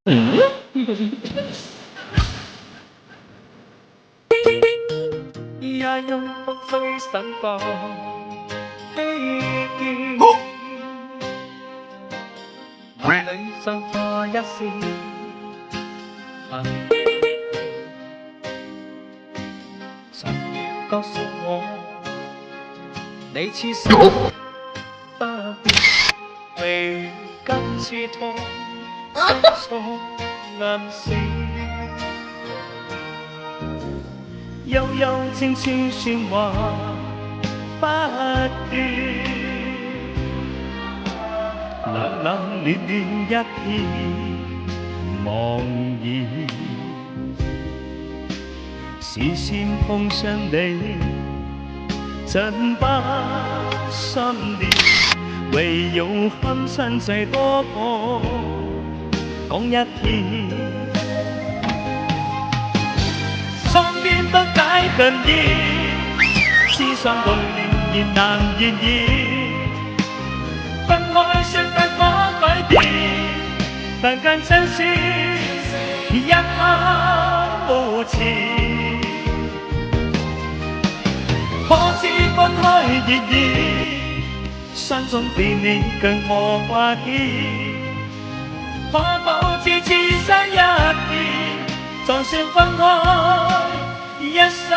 也因風吹散放希見，夢裏散發一絲痕。曾告訴我，你似水不變，未跟刺痛，訴暗示。悠悠靜悄説話不斷，冷冷暖暖一片茫然。視線碰上你，真不心亂，唯有堪親細多講一遍。窗邊不解近意，思想裏仍難言意。分開說不可改變，但更珍惜一刻無詞。可知分開熱意，心中比你更可掛牽。可否只此生一遍，就算分開一生